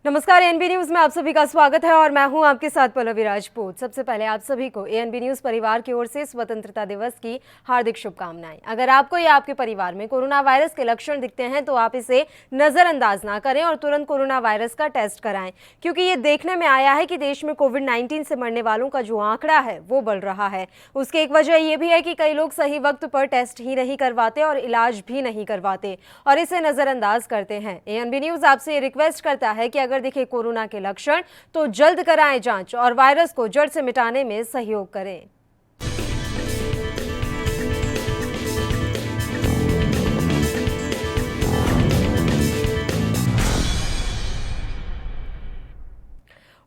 नमस्कार, ANB news में आप सभी का स्वागत है और मैं हूं आपके साथ पल्लवी राजपूत। सबसे पहले आप सभी को एएनबी न्यूज परिवार की ओर से स्वतंत्रता दिवस की हार्दिक शुभकामनाएं। अगर आपको या आपके परिवार में कोरोना वायरस के लक्षण दिखते हैं तो आप इसे नजरअंदाज ना करें और तुरंत कोरोना वायरस का टेस्ट कराएं, क्योंकि ये देखने में आया है कि देश में कोविड-19 से मरने वालों का जो आंकड़ा है वो बढ़ रहा है। उसकी एक वजह यह भी है कि कई लोग सही वक्त पर टेस्ट ही नहीं करवाते और इलाज भी नहीं करवाते और इसे नजरअंदाज करते हैं। एएनबी न्यूज आपसे रिक्वेस्ट करता है कि अगर दिखे कोरोना के लक्षण तो जल्द कराएं जांच और वायरस को जड़ से मिटाने में सहयोग करें।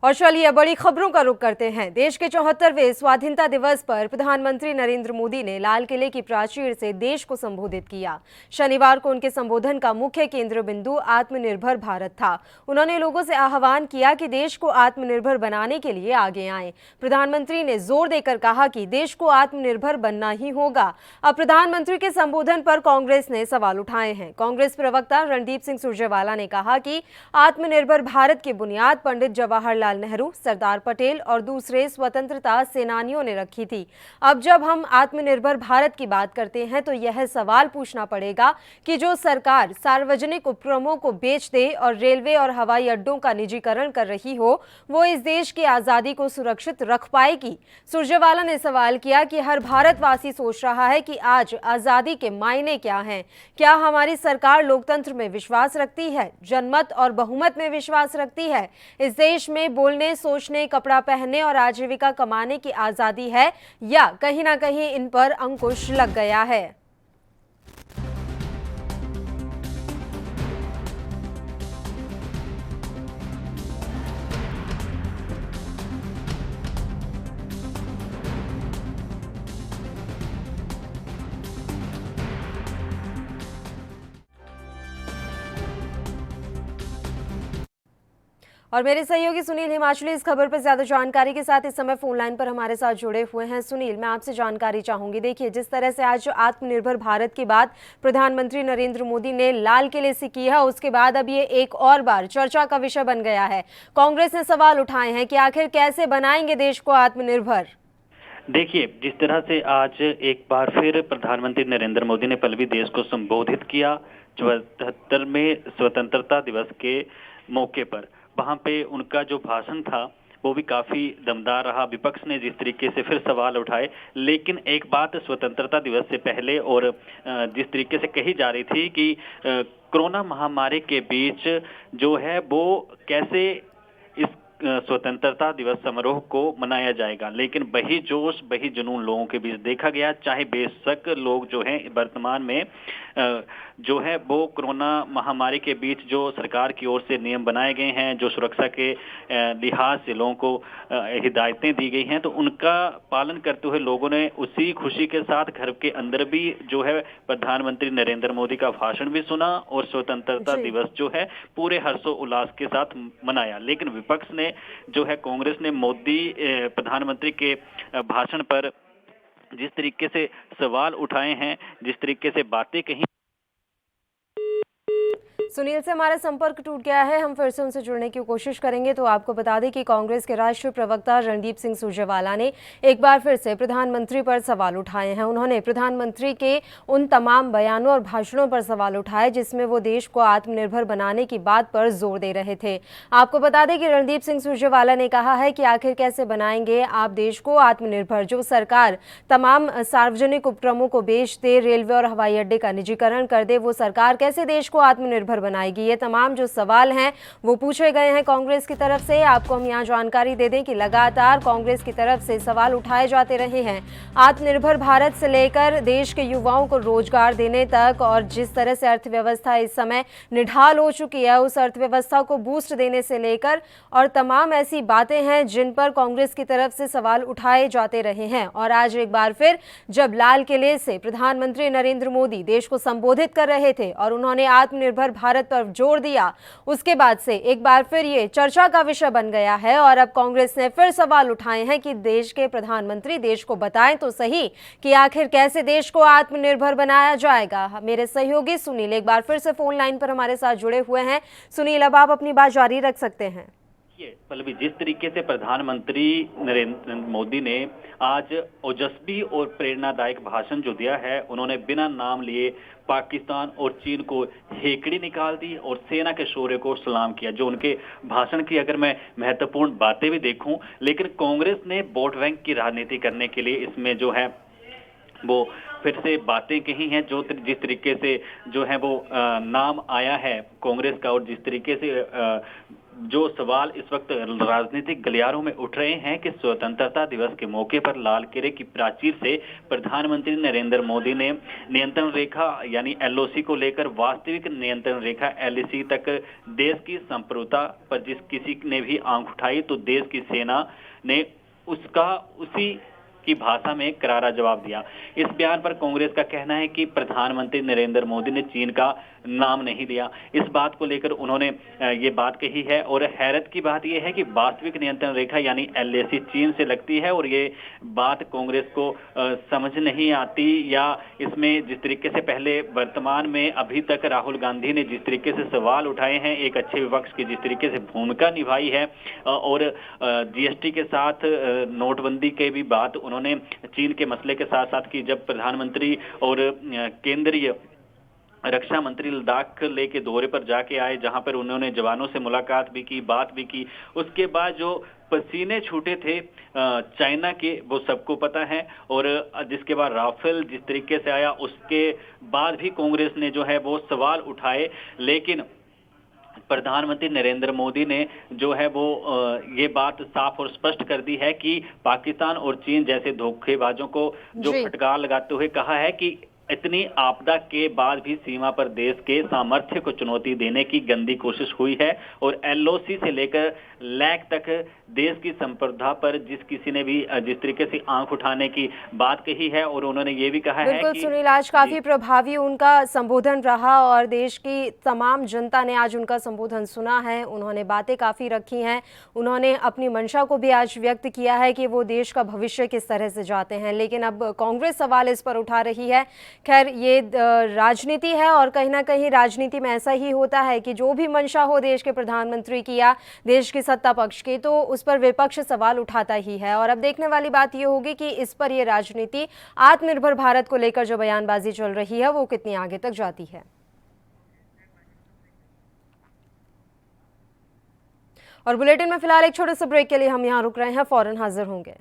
और चलिए बड़ी खबरों का रुख करते हैं। देश के 74वें स्वाधीनता दिवस पर प्रधानमंत्री नरेंद्र मोदी ने लाल किले की प्राचीर से देश को संबोधित किया। शनिवार को उनके संबोधन का मुख्य केंद्र बिंदु आत्मनिर्भर भारत था। उन्होंने लोगों से आह्वान किया कि देश को आत्मनिर्भर बनाने के लिए आगे आएं। प्रधानमंत्री ने जोर देकर कहा कि देश को आत्मनिर्भर बनना ही होगा। अब प्रधानमंत्री के संबोधन पर कांग्रेस ने सवाल उठाए हैं। कांग्रेस प्रवक्ता रणदीप सिंह सुरजेवाला ने कहा कि आत्मनिर्भर भारत की बुनियाद पंडित जवाहरलाल नेहरू, सरदार पटेल और दूसरे स्वतंत्रता सेनानियों ने रखी थी। अब जब हम आत्मनिर्भर भारत की बात करते हैं तो यह सवाल पूछना पड़ेगा कि जो सरकार सार्वजनिक उपक्रमों को बेच दे और रेलवे और हवाई अड्डों का निजीकरण कर रही हो, वो इस देश की आजादी को सुरक्षित रख पाएगी। सुरजेवाला ने सवाल किया कि हर भारतवासी सोच रहा है कि आज आजादी के मायने क्या हैं। क्या हमारी सरकार लोकतंत्र में विश्वास रखती है, जनमत और बहुमत में विश्वास रखती है? इस देश में बोलने, सोचने, कपड़ा पहनने और आजीविका कमाने की आजादी है या कहीं ना कहीं इन पर अंकुश लग गया है? और मेरे सहयोगी सुनील हिमाचली इस खबर पर ज्यादा जानकारी के साथ इस समय फोन लाइन पर हमारे साथ जुड़े हुए हैं। सुनील, मैं आपसे जानकारी चाहूंगी। देखिए, जिस तरह से आज आत्मनिर्भर भारत की बात प्रधानमंत्री नरेंद्र मोदी ने लाल किले से की है, उसके बाद अब ये एक और बार चर्चा का विषय बन गया है। कांग्रेस ने सवाल उठाए हैं कि आखिर कैसे बनाएंगे देश को आत्मनिर्भर। देखिए, जिस तरह से आज एक बार फिर प्रधानमंत्री नरेंद्र मोदी ने पल्लवी देश को संबोधित किया 74वें स्वतंत्रता दिवस के मौके पर, वहां पे उनका जो भाषण था वो भी काफी दमदार रहा। विपक्ष ने जिस तरीके से फिर सवाल उठाए, लेकिन एक बात स्वतंत्रता दिवस से पहले और जिस तरीके से कही जा रही थी कि कोरोना महामारी के बीच जो है वो कैसे इस स्वतंत्रता दिवस समारोह को मनाया जाएगा, लेकिन वही जोश वही जुनून लोगों के बीच देखा गया। चाहे बेशक लोग जो हैं वर्तमान में जो है वो कोरोना महामारी के बीच जो सरकार की ओर से नियम बनाए गए हैं, जो सुरक्षा के लिहाज से लोगों को हिदायतें दी गई हैं, तो उनका पालन करते हुए लोगों ने उसी खुशी के साथ घर के अंदर भी जो है प्रधानमंत्री नरेंद्र मोदी का भाषण भी सुना और स्वतंत्रता दिवस जो है पूरे हर्षोल्लास के साथ मनाया। लेकिन विपक्ष ने जो है, कांग्रेस ने मोदी प्रधानमंत्री के भाषण पर जिस तरीके से सवाल उठाए हैं, जिस तरीके से बातें कही। सुनील से हमारा संपर्क टूट गया है, हम फिर से उनसे जुड़ने की कोशिश करेंगे। तो आपको बता दें कि कांग्रेस के राष्ट्रीय प्रवक्ता रणदीप सिंह सुरजेवाला ने एक बार फिर से प्रधानमंत्री पर सवाल उठाए हैं। उन्होंने प्रधानमंत्री के उन तमाम बयानों और भाषणों पर सवाल उठाए जिसमें वो देश को आत्मनिर्भर बनाने की बात पर जोर दे रहे थे। आपको बता दें कि रणदीप सिंह सुरजेवाला ने कहा है कि आखिर कैसे बनाएंगे आप देश को आत्मनिर्भर। जो सरकार तमाम सार्वजनिक उपक्रमों को बेच दे, रेलवे और हवाई अड्डे का निजीकरण कर दे, वो सरकार कैसे देश को आत्मनिर्भर बनाएगी? ये तमाम जो सवाल हैं वो पूछे गए हैं कांग्रेस की तरफ से। आपको हम यहाँ जानकारी दे दें कि लगातार कांग्रेस की तरफ से सवाल उठाए जाते रहे हैं, आत्मनिर्भर भारत से लेकर देश के युवाओं को रोजगार देने तक। और जिस तरह से अर्थव्यवस्था इस समय निढाल हो चुकी है, उस अर्थव्यवस्था को बूस्ट देने से लेकर और तमाम ऐसी बातें हैं जिन पर कांग्रेस की तरफ से सवाल उठाए जाते रहे हैं। और आज एक बार फिर जब लाल किले से प्रधानमंत्री नरेंद्र मोदी देश को संबोधित कर रहे थे और उन्होंने आत्मनिर्भर भारत पर जोर दिया, उसके बाद से एक बार फिर ये चर्चा का विषय बन गया है। और अब कांग्रेस ने फिर सवाल उठाए हैं कि देश के प्रधानमंत्री देश को बताएं तो सही कि आखिर कैसे देश को आत्मनिर्भर बनाया जाएगा। मेरे सहयोगी सुनील एक बार फिर से फोन लाइन पर हमारे साथ जुड़े हुए हैं। सुनील, अब आप अपनी बात जारी रख सकते हैं। पल्लवी, जिस तरीके से प्रधानमंत्री नरेंद्र मोदी ने आज ओजस्वी और प्रेरणादायक भाषण जो दिया है, उन्होंने बिना नाम लिए पाकिस्तान और चीन को हेकड़ी निकाल दी और सेना के शौर्य को सलाम किया। जो उनके भाषण की अगर मैं महत्वपूर्ण बातें भी देखूं, लेकिन कांग्रेस ने वोट बैंक की राजनीति करने के लिए इसमें जो है वो फिर से बातें कही हैं। जो जिस तरीके से जो है वो नाम आया है कांग्रेस का, और जिस तरीके से जो सवाल इस वक्त राजनीतिक गलियारों में उठ रहे हैं कि स्वतंत्रता दिवस के मौके पर लाल किले की प्राचीर से प्रधानमंत्री नरेंद्र मोदी ने नियंत्रण रेखा यानी एलओसी को लेकर वास्तविक नियंत्रण रेखा एलएसी तक देश की संप्रभुता पर जिस किसी ने भी आंख उठाई तो देश की सेना ने उसका उसी की भाषा में करारा जवाब दिया। इस बयान पर कांग्रेस का कहना है कि प्रधानमंत्री नरेंद्र मोदी ने चीन का नाम नहीं लिया। इस बात को लेकर उन्होंने ये बात कही है। और हैरत की बात यह है कि वास्तविक नियंत्रण रेखा यानी एलएसी चीन से लगती है, और ये बात कांग्रेस को समझ नहीं आती, या इसमें जिस तरीके से पहले वर्तमान में अभी तक राहुल गांधी ने जिस तरीके से सवाल उठाए हैं, एक अच्छे विपक्ष की जिस तरीके से भूमिका निभाई है, और जीएसटी के साथ नोटबंदी के भी बात उन्होंने चीन के मसले के साथ साथ की। जब प्रधानमंत्री और केंद्रीय रक्षा मंत्री लद्दाख लेके दौरे पर जाके आए, जहां पर उन्होंने जवानों से मुलाकात भी की, बात भी की, उसके बाद जो पसीने छूटे थे चाइना के वो सबको पता है। और जिसके बाद राफेल जिस तरीके से आया, उसके बाद भी कांग्रेस ने जो है वो सवाल उठाए, लेकिन प्रधानमंत्री नरेंद्र मोदी ने जो है वो ये बात साफ और स्पष्ट कर दी है कि पाकिस्तान और चीन जैसे धोखेबाजों को जो फटकार लगाते हुए कहा है कि इतनी आपदा के बाद भी सीमा पर देश के सामर्थ्य को चुनौती देने की गंदी कोशिश हुई है, और एलओसी से लेकर लैक तक देश की संप्रभुता पर जिस किसी ने भी जिस तरीके से आंख उठाने की बात कही है, और उन्होंने ये भी कहा है कि सुनील, आज काफी प्रभावी उनका संबोधन रहा और देश की तमाम जनता ने आज उनका संबोधन सुना है। उन्होंने बातें काफी रखी हैं, उन्होंने अपनी मंशा को भी आज व्यक्त किया है कि वो देश का भविष्य किस तरह से चाहते हैं। लेकिन अब कांग्रेस सवाल इस पर उठा रही है। खैर, ये राजनीति है और कहीं ना कहीं राजनीति में ऐसा ही होता है कि जो भी मंशा हो देश के प्रधानमंत्री की या देश की सत्ता पक्ष की, तो उस पर विपक्ष सवाल उठाता ही है। और अब देखने वाली बात ये होगी कि इस पर ये राजनीति आत्मनिर्भर भारत को लेकर जो बयानबाजी चल रही है वो कितनी आगे तक जाती है। और बुलेटिन में फिलहाल एक छोटे से ब्रेक के लिए हम यहाँ रुक रहे हैं, फौरन हाजिर होंगे।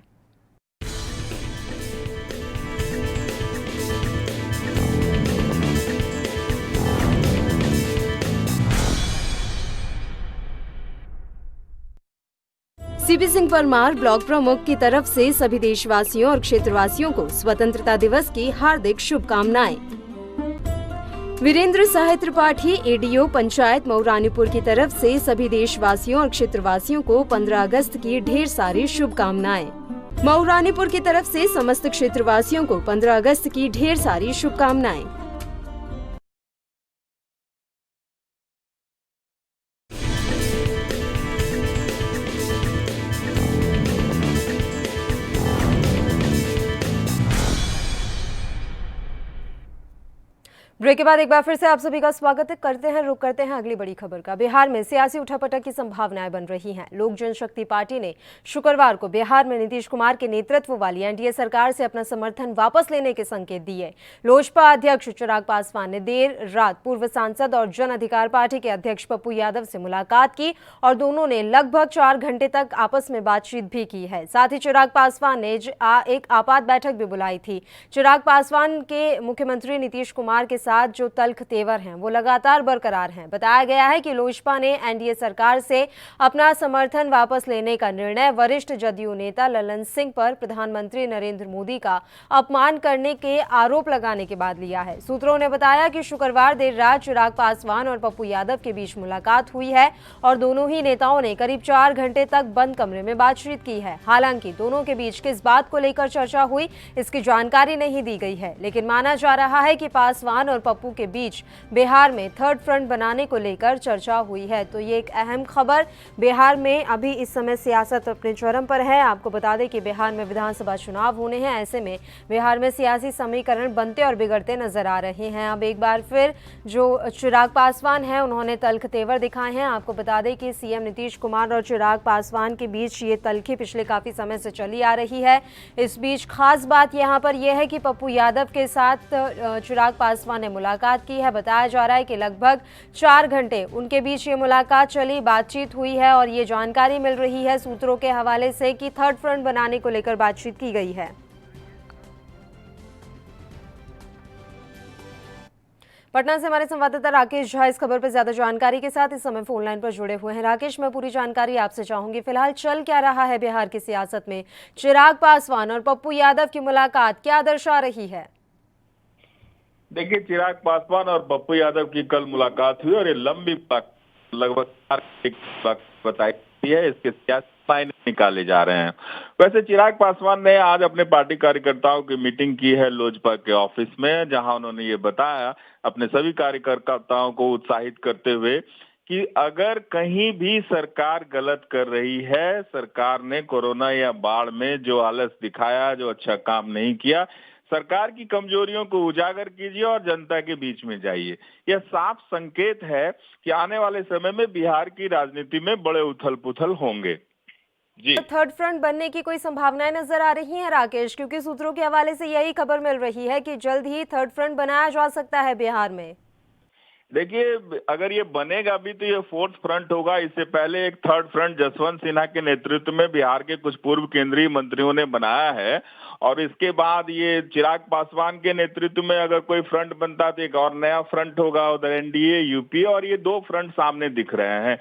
सीपी सिंह परमार ब्लॉक प्रमुख की तरफ से सभी देशवासियों और क्षेत्रवासियों को स्वतंत्रता दिवस की हार्दिक शुभकामनाएं। वीरेंद्र साहे त्रिपाठी एडीओ पंचायत मऊरानीपुर की तरफ से सभी देशवासियों और क्षेत्रवासियों को 15 अगस्त की ढेर सारी शुभकामनाएं। मऊरानीपुर की तरफ से समस्त क्षेत्रवासियों को 15 अगस्त की ढेर सारी शुभकामनाएं। ब्रेक के बाद एक बार फिर से आप सभी का स्वागत करते हैं। रुक करते हैं अगली बड़ी खबर का। बिहार में सियासी उठापटक की संभावनाएं बन रही हैं। लोक जनशक्ति पार्टी ने शुक्रवार को बिहार में नीतीश कुमार के नेतृत्व वाली एनडीए सरकार से अपना समर्थन वापस लेने के संकेत दिए। लोजपा अध्यक्ष चिराग पासवान ने देर रात पूर्व सांसद और जन अधिकार पार्टी के अध्यक्ष पप्पू यादव से मुलाकात की और दोनों ने लगभग 4 घंटे तक आपस में बातचीत भी की है। साथ ही चिराग पासवान ने एक आपात बैठक भी बुलाई थी। चिराग पासवान के मुख्यमंत्री नीतीश कुमार के साथ जो तल्ख तेवर हैं वो लगातार बरकरार हैं। बताया गया है कि लोजपा ने एनडीए सरकार से अपना समर्थन वापस लेने का निर्णय वरिष्ठ जदयू नेता ललन सिंह पर प्रधानमंत्री नरेंद्र मोदी का अपमान करने के आरोप लगाने के बाद लिया है। सूत्रों ने बताया कि शुक्रवार देर रात चिराग पासवान और पप्पू यादव के बीच मुलाकात हुई है और दोनों ही नेताओं ने करीब 4 घंटे तक बंद कमरे में बातचीत की है। हालांकि दोनों के बीच किस बात को लेकर चर्चा हुई इसकी जानकारी नहीं दी गई है, लेकिन माना जा रहा है कि पासवान और और पप्पू के बीच बिहार में थर्ड फ्रंट बनाने को लेकर चर्चा हुई है। तो ये एक अहम खबर, बिहार में अभी इस समय सियासत अपने चरम पर है। आपको बता दें कि बिहार में विधानसभा चुनाव होने हैं, ऐसे में बिहार में सियासी समीकरण बनते और बिगड़ते नजर आ रहे हैं। अब एक बार फिर जो चिराग पासवान है उन्होंने तल्ख तेवर दिखाए हैं। आपको बता दें कि सीएम नीतीश कुमार और चिराग पासवान के बीच ये तल्खी पिछले काफी समय से चली आ रही है। इस बीच खास बात यहां पर यह है कि पप्पू यादव के साथ चिराग पासवान ने मुलाकात की है। बताया जा रहा है कि लगभग 4 घंटे उनके बीच ये मुलाकात चली, बातचीत हुई है और ये जानकारी मिल रही है सूत्रों के हवाले से कि थर्ड फ्रंट बनाने को लेकर बातचीत की गई है। पटना से हमारे संवाददाता राकेश झा इस खबर पर ज्यादा जानकारी के साथ इस समय फोन लाइन पर जुड़े हुए हैं। राकेश, मैं पूरी जानकारी आपसे चाहूंगी। फिलहाल चल क्या रहा है बिहार की सियासत में? चिराग पासवान और पप्पू यादव की मुलाकात क्या दर्शा रही है? देखिए, चिराग पासवान और पप्पू यादव की कल मुलाकात हुई और ये लंबी लगभग 4 घंटे बताई है। इसके सियासी मायने निकाले जा रहे हैं। वैसे चिराग पासवान ने आज अपने पार्टी कार्यकर्ताओं की मीटिंग की है लोजपा के ऑफिस में, जहां उन्होंने ये बताया अपने सभी कार्यकर्ताओं को उत्साहित करते हुए कि अगर कहीं भी सरकार गलत कर रही है, सरकार ने कोरोना या बाढ़ में जो आलस दिखाया, जो अच्छा काम नहीं किया, सरकार की कमजोरियों को उजागर कीजिए और जनता के बीच में जाइए। यह साफ संकेत है कि आने वाले समय में बिहार की राजनीति में बड़े उथल-पुथल होंगे। जी, थर्ड फ्रंट बनने की कोई संभावनाएं नजर आ रही हैं राकेश? क्योंकि सूत्रों के हवाले से यही खबर मिल रही है कि जल्द ही थर्ड फ्रंट बनाया जा सकता है बिहार में। देखिए, अगर ये बनेगा भी तो ये फोर्थ फ्रंट होगा। इससे पहले एक थर्ड फ्रंट जसवंत सिन्हा के नेतृत्व में बिहार के कुछ पूर्व केंद्रीय मंत्रियों ने बनाया है और इसके बाद ये चिराग पासवान के नेतृत्व में अगर कोई फ्रंट बनता तो एक और नया फ्रंट होगा, उधर एनडीए, यूपी, और ये 2 फ्रंट सामने दिख रहे हैं।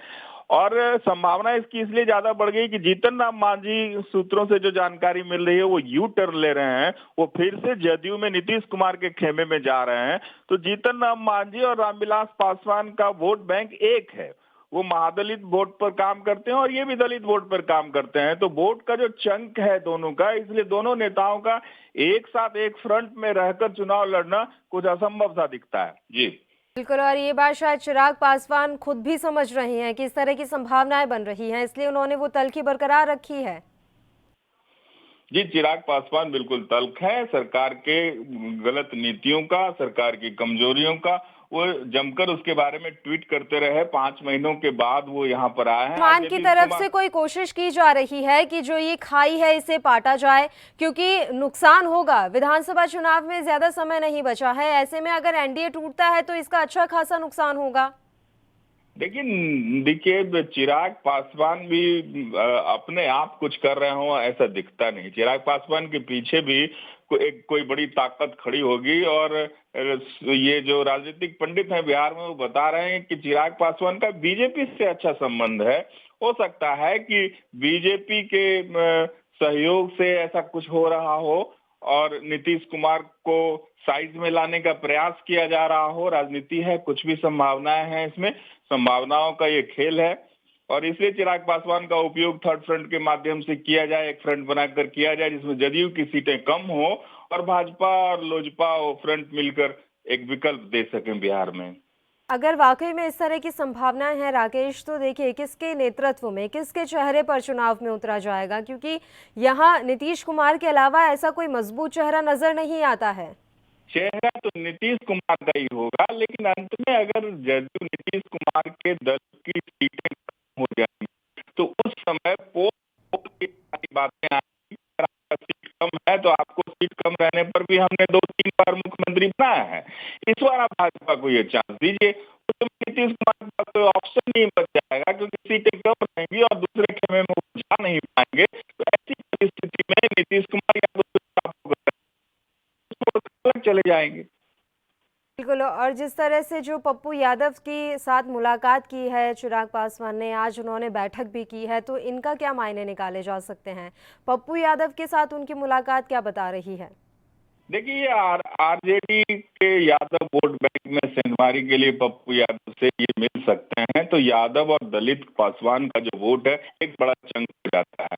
और संभावना इसकी इसलिए ज्यादा बढ़ गई कि जीतन राम मांझी, सूत्रों से जो जानकारी मिल रही है, वो यू टर्न ले रहे हैं, वो फिर से जदयू में नीतीश कुमार के खेमे में जा रहे हैं। तो जीतन राम मांझी और रामविलास पासवान का वोट बैंक एक है, वो महादलित वोट पर काम करते हैं और ये भी दलित वोट पर काम करते हैं। तो वोट का जो चंक है दोनों का, इसलिए दोनों नेताओं का एक साथ एक फ्रंट में रहकर चुनाव लड़ना कुछ असंभव सा दिखता है। जी बिल्कुल, और ये बात शायद चिराग पासवान खुद भी समझ रहे हैं कि इस तरह की संभावनाएं बन रही हैं, इसलिए उन्होंने वो तल्खी बरकरार रखी है। जी, चिराग पासवान बिल्कुल तल्ख है सरकार के गलत नीतियों का, सरकार की कमजोरियों का। वो जमकर उसके बारे में ट्वीट करते रहे। 5 महीनों के बाद वो यहाँ पर आए हैं। मान की तरफ से कोई कोशिश की जा रही है कि जो ये खाई है इसे पाटा जाए, क्योंकि नुकसान होगा। विधानसभा चुनाव में ज्यादा समय नहीं बचा है, ऐसे में अगर एनडीए टूटता है तो इसका अच्छा खासा नुकसान होगा। देखिए, चिराग पासवान भी अपने आप कुछ कर रहे हो ऐसा दिखता नहीं। चिराग पासवान के पीछे भी कोई बड़ी ताकत खड़ी होगी और ये जो राजनीतिक पंडित हैं बिहार में, वो बता रहे हैं कि चिराग पासवान का बीजेपी से अच्छा संबंध है। हो सकता है कि बीजेपी के सहयोग से ऐसा कुछ हो रहा हो और नीतीश कुमार को साइज में लाने का प्रयास किया जा रहा हो। राजनीति है, कुछ भी संभावनाएं हैं इसमें, संभावनाओं का ये खेल है और इसलिए चिराग पासवान का उपयोग थर्ड फ्रंट के माध्यम से किया जाए, एक फ्रंट बनाकर किया जाए जिसमें जदयू की सीटें कम हो और भाजपा और लोजपा वो फ्रंट मिलकर एक विकल्प दे सकें बिहार में। अगर वाकई में इस तरह की संभावनाएं हैं राकेश, तो देखिए किसके नेतृत्व में, किसके चेहरे पर चुनाव में उतरा जाएगा, क्योंकि यहाँ नीतीश कुमार के अलावा ऐसा कोई मजबूत चेहरा नजर नहीं आता है। चेहरा तो नीतीश कुमार का ही होगा, लेकिन अंत में अगर जदयू नीतीश कुमार के दल की सीटें कम हो जाएंगी तो उस समय पोल की सारी बातें आएंगी। अगर आपका सीट कम है तो आपको सीट कम रहने पर भी हमने 2-3 बार मुख्यमंत्री बनाया है, इस बार आप भाजपा को ये चांस दीजिए। तो नीतीश कुमार के पास कोई ऑप्शन नहीं बच जाएगा, क्योंकि सीटें कम रहेंगी और दूसरे खेमे में वो जा नहीं पाएंगे। तो ऐसी परिस्थिति में नीतीश कुमार या चले जाएंगे। बिल्कुल, और जिस तरह से जो पप्पू यादव के साथ मुलाकात की है चिराग पासवान ने, आज उन्होंने बैठक भी की है, तो इनका क्या मायने निकाले जा सकते हैं? पप्पू यादव के साथ उनकी मुलाकात क्या बता रही है? देखिए, आरजेडी के यादव वोट बैंक में सेंधमारी के लिए पप्पू यादव से ये मिल सकते हैं, तो यादव और दलित पासवान का जो वोट है एक बड़ा चंक हो जाता है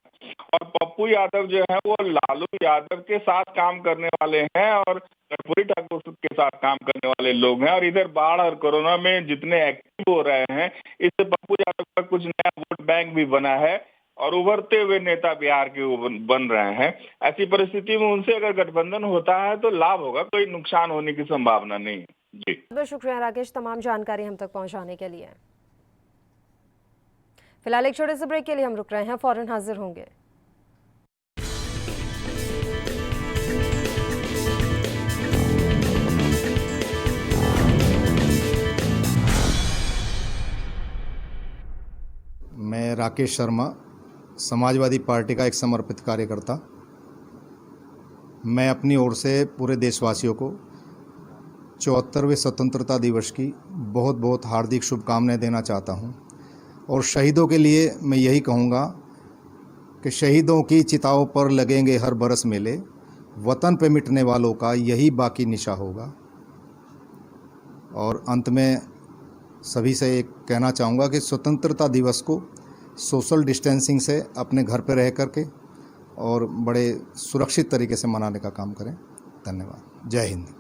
और पप्पू यादव जो है वो लालू यादव के साथ काम करने वाले हैं और कर्पूरी ठाकुर के साथ काम करने वाले लोग हैं। और इधर बाढ़ और कोरोना में जितने एक्टिव हो रहे हैं, इससे पप्पू यादव का कुछ नया वोट बैंक भी बना है और उभरते हुए नेता बिहार के बन रहे हैं। ऐसी परिस्थिति में उनसे अगर गठबंधन होता है तो लाभ होगा, कोई नुकसान होने की संभावना नहीं है। जी बहुत शुक्रिया राकेश, तमाम जानकारी हम तक पहुंचाने के लिए। फिलहाल एक छोटे से ब्रेक के लिए हम रुक रहे हैं, फौरन हाजिर होंगे। मैं राकेश शर्मा, समाजवादी पार्टी का एक समर्पित कार्यकर्ता। मैं अपनी ओर से पूरे देशवासियों को 74वें स्वतंत्रता दिवस की बहुत बहुत हार्दिक शुभकामनाएं देना चाहता हूं। और शहीदों के लिए मैं यही कहूंगा कि शहीदों की चिताओं पर लगेंगे हर बरस मेले, वतन पे मिटने वालों का यही बाकी निशा होगा। और अंत में सभी से एक कहना चाहूँगा कि स्वतंत्रता दिवस को सोशल डिस्टेंसिंग से अपने घर पर रह करके और बड़े सुरक्षित तरीके से मनाने का काम करें। धन्यवाद। जय हिंद।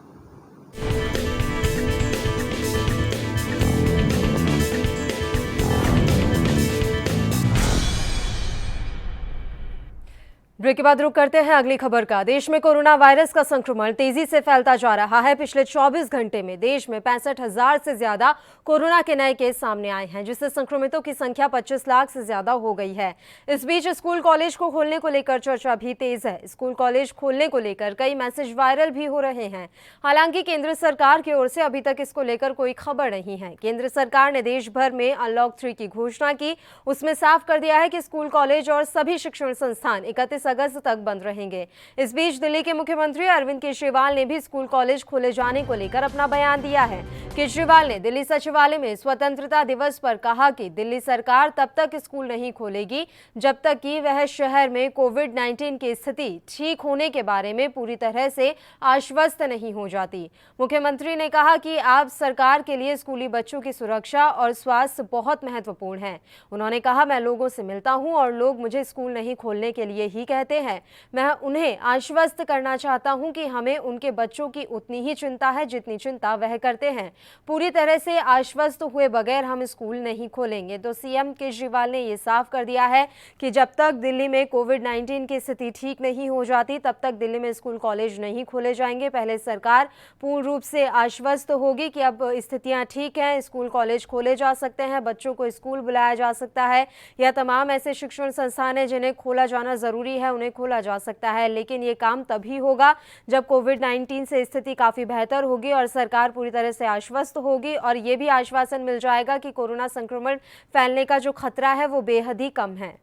ब्रेक के बाद रुक करते हैं अगली खबर का। देश में कोरोना वायरस का संक्रमण तेजी से फैलता जा रहा है। पिछले 24 घंटे में देश में 65,000 से ज्यादा कोरोना के नए केस सामने आए हैं, जिससे संक्रमितों की संख्या 25 लाख से ज्यादा हो गई है। इस बीच स्कूल कॉलेज को खोलने को लेकर चर्चा भी तेज है। स्कूल कॉलेज खोलने को लेकर कई मैसेज वायरल भी हो रहे हैं। हालांकि केंद्र सरकार की ओर से अभी तक इसको लेकर कोई खबर नहीं है। केंद्र सरकार ने देश भर में अनलॉक 3 की घोषणा की। उसमें साफ कर दिया है कि स्कूल कॉलेज और सभी शिक्षण संस्थान 31 अगस्त तक बंद रहेंगे। इस बीच दिल्ली के मुख्यमंत्री अरविंद केजरीवाल ने भी स्कूल कॉलेज खोले जाने को लेकर अपना बयान दिया है। केजरीवाल ने दिल्ली सचिवालय में स्वतंत्रता दिवस पर कहा कि दिल्ली सरकार तब तक स्कूल नहीं खोलेगी जब तक कि वह शहर में कोविड-19 की स्थिति ठीक होने के बारे में पूरी तरह से आश्वस्त नहीं हो जाती। मुख्यमंत्री ने कहा कि अब सरकार के लिए स्कूली बच्चों की सुरक्षा और स्वास्थ्य बहुत महत्वपूर्ण है। उन्होंने कहा, मैं लोगों से मिलता हूं और लोग मुझे स्कूल नहीं खोलने के लिए ही कहते हैं। मैं उन्हें आश्वस्त करना चाहता हूं कि हमें उनके बच्चों की उतनी ही चिंता है जितनी चिंता वह करते हैं। पूरी तरह से आश्वस्त हुए बगैर हम स्कूल नहीं खोलेंगे। तो सीएम केजरीवाल ने यह साफ कर दिया है कि जब तक दिल्ली में कोविड-19 की स्थिति ठीक नहीं हो जाती तब तक दिल्ली में स्कूल कॉलेज नहीं खोले जाएंगे। पहले सरकार पूर्ण रूप से आश्वस्त होगी कि अब स्थितियां ठीक हैं, स्कूल कॉलेज खोले जा सकते हैं, बच्चों को स्कूल बुलाया जा सकता है, या तमाम ऐसे शिक्षण संस्थान हैं जिन्हें खोला जाना जरूरी है उन्हें खोला जा सकता है। लेकिन ये काम तभी होगा जब कोविड-19 से स्थिति काफी बेहतर होगी और सरकार पूरी तरह से आश्वस्त होगी और ये भी आश्वासन मिल जाएगा कि कोरोना संक्रमण फैलने का जो खतरा है वो बेहद ही कम है।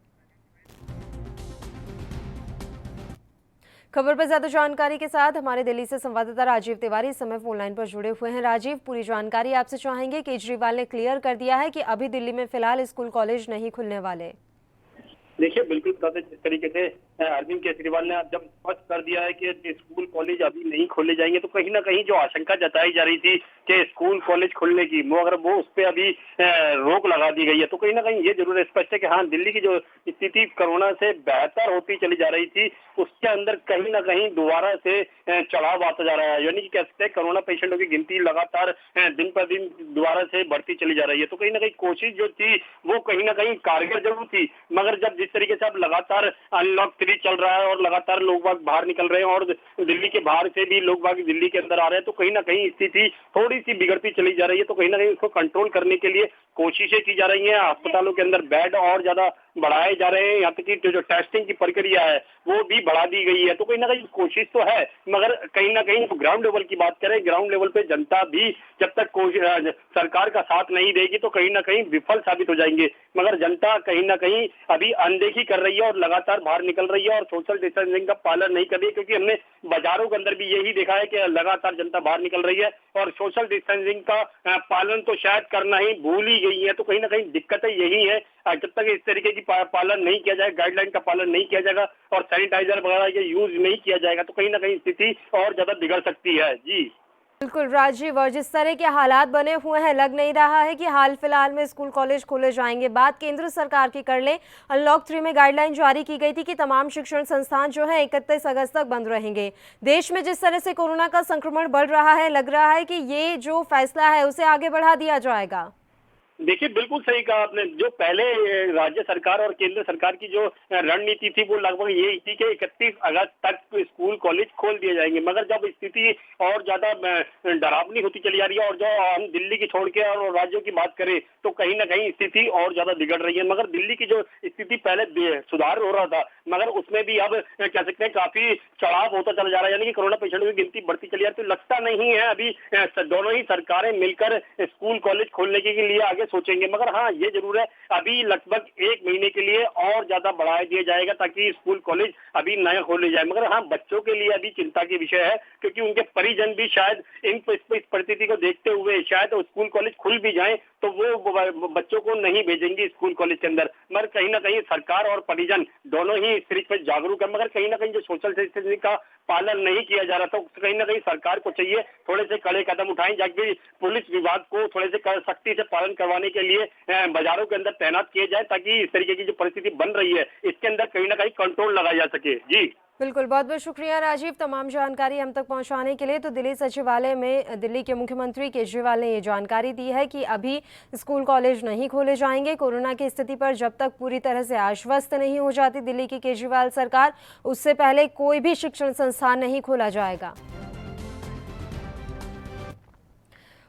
खबर पर ज्यादा जानकारी के साथ हमारे दिल्ली से संवाददाता राजीव तिवारी इस समय फोन लाइन पर जुड़े हुए हैं। राजीव, पूरी जानकारी आपसे चाहेंगे। केजरीवाल ने क्लियर कर दिया है कि अभी दिल्ली में फिलहाल स्कूल कॉलेज नहीं खुलने वाले। देखिए, बिल्कुल जिस तरीके से अरविंद केजरीवाल ने अब जब स्पष्ट कर दिया है कि स्कूल कॉलेज अभी नहीं खोले जाएंगे, तो कहीं ना कहीं जो आशंका जताई जा रही थी कि स्कूल कॉलेज खोलने की, वो अगर वो उस पर अभी रोक लगा दी गई है, तो कहीं ना कहीं ये जरूर स्पष्ट है कि हाँ, दिल्ली की जो स्थिति कोरोना से बेहतर होती चली जा रही थी उसके अंदर कहीं ना कहीं दोबारा से चढ़ाव आता जा रहा है। यानी कि कह सकते हैं कोरोना पेशेंटों की गिनती लगातार दिन पर दिन दोबारा से बढ़ती चली जा रही है। तो कहीं ना कहीं कोशिश जो थी वो कहीं ना कहीं कारगर जरूर थी, मगर जब जिस तरीके से अब लगातार अनलॉक 3 चल रहा है और लगातार लोग बाग बाहर निकल रहे हैं और दिल्ली के बाहर से भी लोग बाग दिल्ली के अंदर आ रहे हैं, तो कहीं ना कहीं स्थिति थोड़ी सी बिगड़ती चली जा रही है। तो कहीं ना कहीं उसको कंट्रोल करने के लिए कोशिशें की जा रही हैं। अस्पतालों के अंदर बेड और ज्यादा बढ़ाए जा रहे हैं, यहाँ तक कि जो टेस्टिंग की प्रक्रिया है वो भी बढ़ा दी गई है। तो कहीं ना कहीं कोशिश तो है, मगर कहीं ना कहीं ग्राउंड लेवल की बात करें, ग्राउंड लेवल पे जनता भी जब तक सरकार का साथ नहीं देगी तो कहीं ना कहीं विफल साबित हो जाएंगे। मगर जनता कहीं ना कहीं अभी अनदेखी कर रही है और लगातार बाहर निकल रही है और सोशल डिस्टेंसिंग का पालन नहीं कर रही है, क्योंकि हमने बाजारों के अंदर भी यही देखा है कि लगातार जनता बाहर निकल रही है और सोशल डिस्टेंसिंग का पालन तो शायद करना ही भूल ही गई है। तो कहीं ना कहीं दिक्कतें यही है, जब तक इस तरीके की पालन नहीं किया जाए, गाइडलाइन का पालन नहीं किया जाएगा और सैनिटाइजर वगैरह का यूज नहीं किया जाएगा, तो कहीं ना कहीं स्थिति और ज्यादा बिगड़ सकती है। जी बिल्कुल राजीव, और जिस तरह के हालात बने हुए हैं, लग नहीं रहा है कि हाल फिलहाल में स्कूल कॉलेज खोले जाएंगे। बात केंद्र सरकार की कर ले, अनलॉक 3 में गाइडलाइन जारी की गई थी कि तमाम शिक्षण संस्थान जो है 31 अगस्त तक बंद रहेंगे। देश में जिस तरह से कोरोना का संक्रमण बढ़ रहा है, लग रहा है कि ये जो फैसला है उसे आगे बढ़ा दिया जाएगा। देखिए, बिल्कुल सही कहा आपने। जो पहले राज्य सरकार और केंद्र सरकार की जो रणनीति थी वो लगभग यही थी कि 31 अगस्त तक स्कूल कॉलेज खोल दिए जाएंगे, मगर जब स्थिति और ज्यादा डरावनी होती चली जा रही है और जो हम दिल्ली की छोड़ के और राज्यों की बात करें तो कहीं ना कहीं स्थिति और ज्यादा बिगड़ रही है। मगर दिल्ली की जो स्थिति पहले सुधार हो रहा था, मगर उसमें भी अब कह सकते हैं काफी चढ़ाव होता चला जा रहा है, यानी कि कोरोना पेशेंटों की गिनती बढ़ती चली जा रही है। तो लगता नहीं है अभी दोनों ही सरकारें मिलकर स्कूल कॉलेज खोलने के लिए आगे सोचेंगे। मगर हाँ, ये जरूर है अभी लगभग 1 महीने के लिए और ज्यादा बढ़ा दिया जाएगा ताकि स्कूल कॉलेज अभी नए खोले जाए। मगर हाँ, बच्चों के लिए अभी चिंता की विषय है, क्योंकि उनके परिजन भी शायद इस परिस्थिति को देखते हुए शायद स्कूल कॉलेज खुल भी जाए तो वो बच्चों को नहीं भेजेंगे स्कूल कॉलेज के अंदर। मगर कहीं ना कहीं सरकार और परिजन दोनों ही इस चीज पर जागरूक है, मगर कहीं ना कहीं जो सोशल डिस्टेंसिंग का पालन नहीं किया जा रहा था, कहीं ना कहीं सरकार को चाहिए थोड़े से कड़े कदम उठाएं, जबकि पुलिस विभाग को थोड़े से सख्ती से पालन करवाने के लिए बाजारों के अंदर तैनात किए जाए, ताकि इस तरीके की जो परिस्थिति बन रही है इसके अंदर कहीं ना कहीं कंट्रोल लगाया जा सके। जी बिल्कुल, बहुत बहुत शुक्रिया राजीव, तमाम जानकारी हम तक पहुंचाने के लिए। तो दिल्ली सचिवालय में दिल्ली के मुख्यमंत्री केजरीवाल ने ये जानकारी दी है कि अभी स्कूल कॉलेज नहीं खोले जाएंगे। कोरोना की स्थिति पर जब तक पूरी तरह से आश्वस्त नहीं हो जाती दिल्ली की केजरीवाल सरकार, उससे पहले कोई भी शिक्षण संस्थान नहीं खोला जाएगा।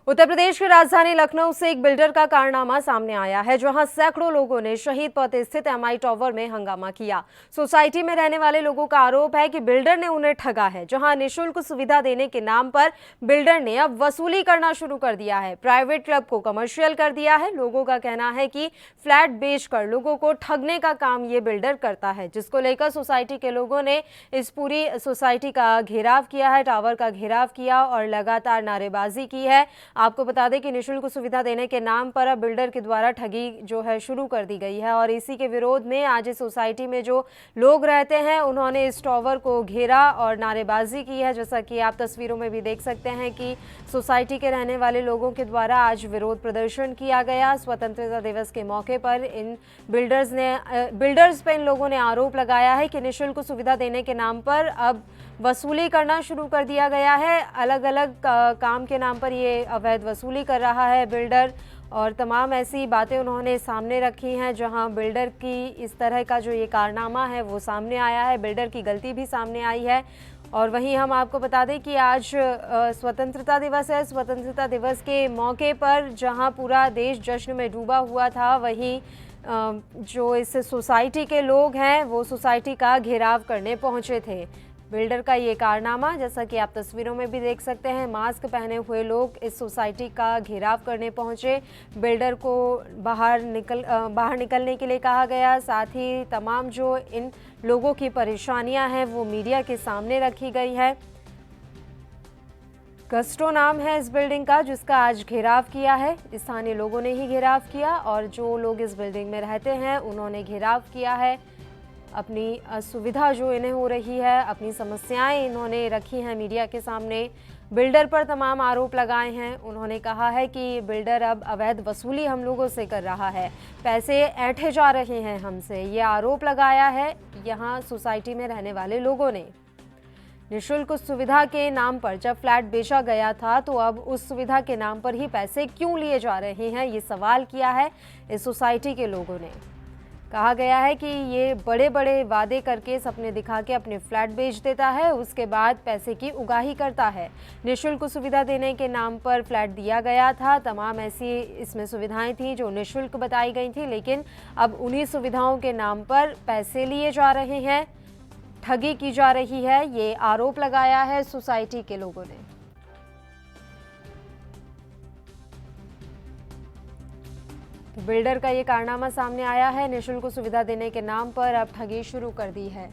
उत्तर प्रदेश की राजधानी लखनऊ से एक बिल्डर का कारनामा सामने आया है, जहां सैकड़ों लोगों ने शहीद पथ स्थित एमआई टावर में हंगामा किया। सोसाइटी में रहने वाले लोगों का आरोप है कि बिल्डर ने उन्हें ठगा है, जहां निःशुल्क सुविधा देने के नाम पर बिल्डर ने अब वसूली करना शुरू कर दिया है। प्राइवेट क्लब को कमर्शियल कर दिया है। लोगों का कहना है कि फ्लैट बेचकर लोगों को ठगने का काम ये बिल्डर करता है, जिसको लेकर सोसाइटी के लोगों ने इस पूरी सोसाइटी का घेराव किया है, टावर का घेराव किया और लगातार नारेबाजी की है। आपको बता दें कि निःशुल्क सुविधा देने के नाम पर अब बिल्डर के द्वारा ठगी जो है शुरू कर दी गई है, और इसी के विरोध में आज इस सोसाइटी में जो लोग रहते हैं उन्होंने इस टावर को घेरा और नारेबाजी की है। जैसा कि आप तस्वीरों में भी देख सकते हैं कि सोसाइटी के रहने वाले लोगों के द्वारा आज विरोध प्रदर्शन किया गया। स्वतंत्रता दिवस के मौके पर इन बिल्डर्स पे इन लोगों ने आरोप लगाया है कि निःशुल्क सुविधा देने के नाम पर अब वसूली करना शुरू कर दिया गया है। अलग अलग काम के नाम पर ये अवैध वसूली कर रहा है बिल्डर, और तमाम ऐसी बातें उन्होंने सामने रखी हैं, जहां बिल्डर की इस तरह का जो ये कारनामा है वो सामने आया है, बिल्डर की गलती भी सामने आई है। और वहीं हम आपको बता दें कि आज स्वतंत्रता दिवस है। स्वतंत्रता दिवस के मौके पर जहां पूरा देश जश्न में डूबा हुआ था, वहीं जो इस सोसाइटी के लोग हैं वो सोसाइटी का घेराव करने पहुंचे थे। बिल्डर का ये कारनामा, जैसा कि आप तस्वीरों में भी देख सकते हैं, मास्क पहने हुए लोग इस सोसाइटी का घेराव करने पहुंचे। बिल्डर को बाहर निकलने के लिए कहा गया। साथ ही तमाम जो इन लोगों की परेशानियां हैं वो मीडिया के सामने रखी गई है। गस्टो नाम है इस बिल्डिंग का, जिसका आज घेराव किया है। स्थानीय लोगों ने ही घेराव किया और जो लोग इस बिल्डिंग में रहते हैं उन्होंने घेराव किया है। अपनी असुविधा जो इन्हें हो रही है, अपनी समस्याएं इन्होंने रखी हैं मीडिया के सामने। बिल्डर पर तमाम आरोप लगाए हैं। उन्होंने कहा है कि बिल्डर अब अवैध वसूली हम लोगों से कर रहा है, पैसे ऐंठे जा रहे हैं हमसे, ये आरोप लगाया है यहाँ सोसाइटी में रहने वाले लोगों ने। निःशुल्क सुविधा के नाम पर जब फ्लैट बेचा गया था तो अब उस सुविधा के नाम पर ही पैसे क्यों लिए जा रहे हैं, ये सवाल किया है इस सोसाइटी के लोगों ने। कहा गया है कि ये बड़े बड़े वादे करके, सपने दिखा के अपने फ्लैट बेच देता है, उसके बाद पैसे की उगाही करता है। निःशुल्क सुविधा देने के नाम पर फ्लैट दिया गया था, तमाम ऐसी इसमें सुविधाएं थी जो निःशुल्क बताई गई थी, लेकिन अब उन्हीं सुविधाओं के नाम पर पैसे लिए जा रहे हैं, ठगी की जा रही है, ये आरोप लगाया है सोसाइटी के लोगों ने। बिल्डर का ये कारनामा सामने आया है। निःशुल्क सुविधा देने के नाम पर अब ठगी शुरू कर दी है।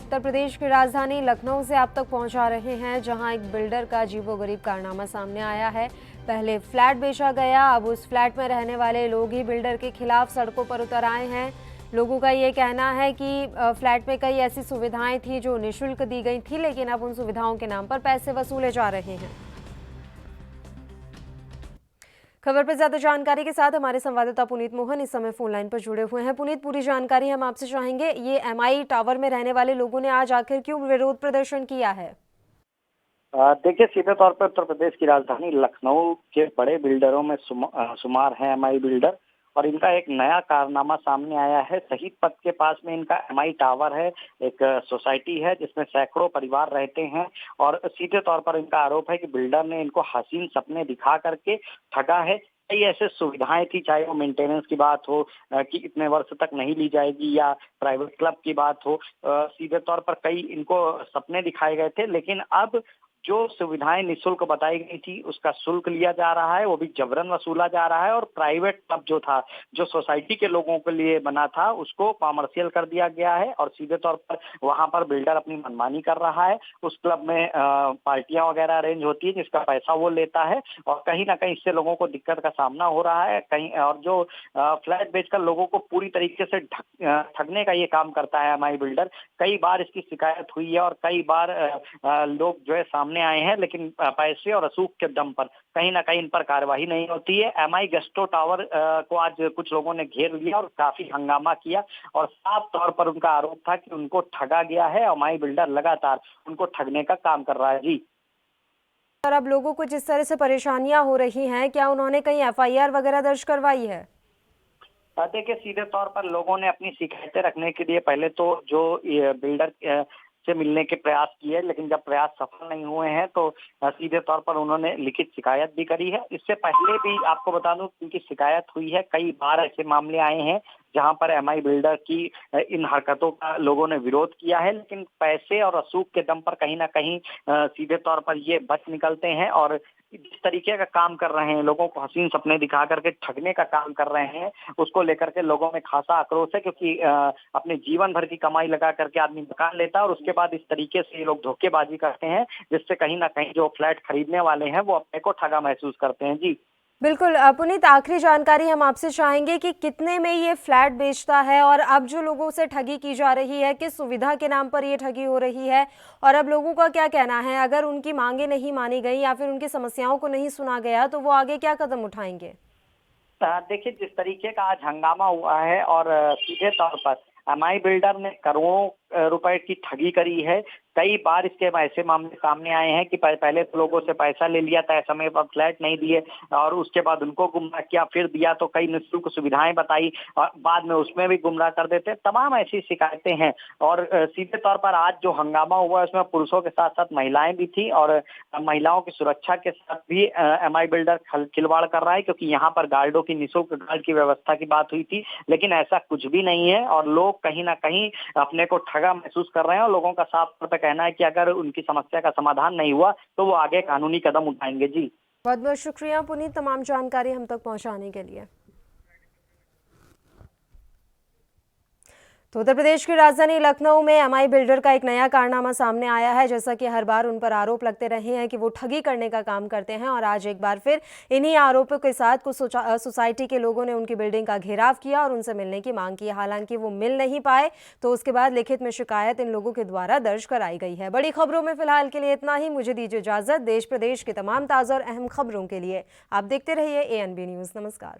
उत्तर प्रदेश की राजधानी लखनऊ से आप तक पहुंचा रहे हैं, जहां एक बिल्डर का अजीबोगरीब कारनामा सामने आया है। पहले फ्लैट बेचा गया, अब उस फ्लैट में रहने वाले लोग ही बिल्डर के खिलाफ सड़कों पर उतर आए हैं। लोगों का ये कहना है कि फ्लैट में कई ऐसी सुविधाएं थी जो निःशुल्क दी गई थी, लेकिन अब उन सुविधाओं के नाम पर पैसे वसूले जा रहे हैं। खबर पर ज्यादा जानकारी के साथ हमारे संवाददाता पुनीत मोहन इस समय फोन लाइन पर जुड़े हुए हैं। पुनीत, पूरी जानकारी हम आपसे चाहेंगे। ये एमआई टावर में रहने वाले लोगों ने आज आखिर क्यों विरोध प्रदर्शन किया है? देखिए, सीधे तौर पर उत्तर प्रदेश की राजधानी लखनऊ के बड़े बिल्डरों में शुमार है एमआई बिल्डर, और इनका एक नया कारनामा सामने आया है। शहीद पथ के पास में इनका एमआई टावर है, एक सोसाइटी है जिसमें सैकड़ों परिवार रहते हैं, और सीधे तौर पर इनका आरोप है कि बिल्डर ने इनको हसीन सपने दिखा करके ठगा है। कई ऐसे सुविधाएं थी, चाहे वो मेंटेनेंस की बात हो कि इतने वर्ष तक नहीं ली जाएगी, या प्राइवेट क्लब की बात हो, सीधे तौर पर कई इनको सपने दिखाए गए थे। लेकिन अब जो सुविधाएं निःशुल्क बताई गई थी उसका शुल्क लिया जा रहा है, वो भी जबरन वसूला जा रहा है, और प्राइवेट क्लब जो था, जो सोसाइटी के लोगों के लिए बना था, उसको कॉमर्शियल कर दिया गया है, और सीधे तौर पर वहां पर बिल्डर अपनी मनमानी कर रहा है। उस क्लब में पार्टियां वगैरह अरेंज होती है जिसका पैसा वो लेता है, और कहीं ना कहीं इससे लोगों को दिक्कत का सामना हो रहा है। कहीं और जो फ्लैट बेचकर लोगों को पूरी तरीके से ठगने का ये काम करता है एमआई बिल्डर। कई बार इसकी शिकायत हुई है, और कई बार लोग जो है सामने आए हैं, लेकिन पैसे और रसूख के दम पर कहीं ना कहीं इन पर कार्यवाही नहीं होती है। एमआई गेस्टो टावर को आज कुछ लोगों ने घेर लिया और काफी हंगामा किया, और साफ तौर पर उनका आरोप था कि उनको ठगा गया है। एमआई बिल्डर लगातार उनको ठगने का काम कर रहा है। जी, और अब लोगों को जिस तरह से परेशानियां हो रही हैं, क्या उन्होंने कहीं एफआईआर वगैरह दर्ज करवाई है? देखिए, सीधे तौर पर लोगों ने अपनी शिकायतें रखने के लिए पहले तो जो बिल्डर से मिलने के प्रयास किए, लेकिन जब प्रयास सफल नहीं हुए हैं तो सीधे तौर पर उन्होंने लिखित शिकायत भी करी है। इससे पहले भी आपको बता दूं कि उनकी शिकायत हुई है। कई बार ऐसे मामले आए हैं जहां पर एमआई बिल्डर की इन हरकतों का लोगों ने विरोध किया है, लेकिन पैसे और रसूख के दम पर कहीं ना कहीं सीधे तौर पर ये बच निकलते हैं, और जिस तरीके का काम कर रहे हैं, लोगों को हसीन सपने दिखा करके ठगने का काम कर रहे हैं, उसको लेकर के लोगों में खासा आक्रोश है। क्योंकि अपने जीवन भर की कमाई लगा करके आदमी मकान लेता है, और उसके बाद इस तरीके से ये लोग धोखेबाजी करते हैं, जिससे कहीं ना कहीं जो फ्लैट खरीदने वाले हैं वो अपने को ठगा महसूस करते हैं। जी बिल्कुल पुनीत, आखिरी जानकारी हम आपसे चाहेंगे कि कितने में ये फ्लैट बेचता है, और अब जो लोगों से ठगी की जा रही है, किस सुविधा के नाम पर ये ठगी हो रही है, और अब लोगों का क्या कहना है? अगर उनकी मांगे नहीं मानी गई या फिर उनकी समस्याओं को नहीं सुना गया, तो वो आगे क्या कदम उठाएंगे? देखिए, जिस तरीके का आज हंगामा हुआ है, और सीधे तौर पर एमआई बिल्डर ने करोड़ों रुपए की ठगी करी है। कई बार इसके ऐसे मामले सामने आए हैं कि पहले तो लोगों से पैसा ले लिया था, समय पर फ्लैट नहीं दिए, और उसके बाद उनको गुमराह किया, फिर दिया तो कई निःशुल्क सुविधाएं बताई, और बाद में उसमें भी गुमराह कर देते। तमाम ऐसी शिकायतें हैं, और सीधे तौर पर आज जो हंगामा हुआ उसमें पुरुषों के साथ साथ महिलाएं भी थी, और महिलाओं की सुरक्षा के साथ भी एमआई बिल्डर खिलवाड़ कर रहा है, क्योंकि यहाँ पर गार्डों की निःशुल्क गार्ड की व्यवस्था की बात हुई थी, लेकिन ऐसा कुछ भी नहीं है, और लोग कहीं ना कहीं अपने को ठगा महसूस कर रहे हैं। और लोगों का साफ तौर पर कहना है कि अगर उनकी समस्या का समाधान नहीं हुआ तो वो आगे कानूनी कदम उठाएंगे। जी, बहुत बहुत शुक्रिया पुनीत, तमाम जानकारी हम तक पहुंचाने के लिए। तो उत्तर प्रदेश की राजधानी लखनऊ में एमआई बिल्डर का एक नया कारनामा सामने आया है। जैसा कि हर बार उन पर आरोप लगते रहे हैं कि वो ठगी करने का काम करते हैं, और आज एक बार फिर इन्हीं आरोपों के साथ कुछ सोसाइटी के लोगों ने उनकी बिल्डिंग का घेराव किया और उनसे मिलने की मांग की। हालांकि वो मिल नहीं पाए, तो उसके बाद लिखित में शिकायत इन लोगों के द्वारा दर्ज कराई गई है। बड़ी खबरों में फिलहाल के लिए इतना ही। मुझे दीजिए इजाजत। देश प्रदेश की तमाम ताज़ा और अहम खबरों के लिए आप देखते रहिए ANB न्यूज़। नमस्कार।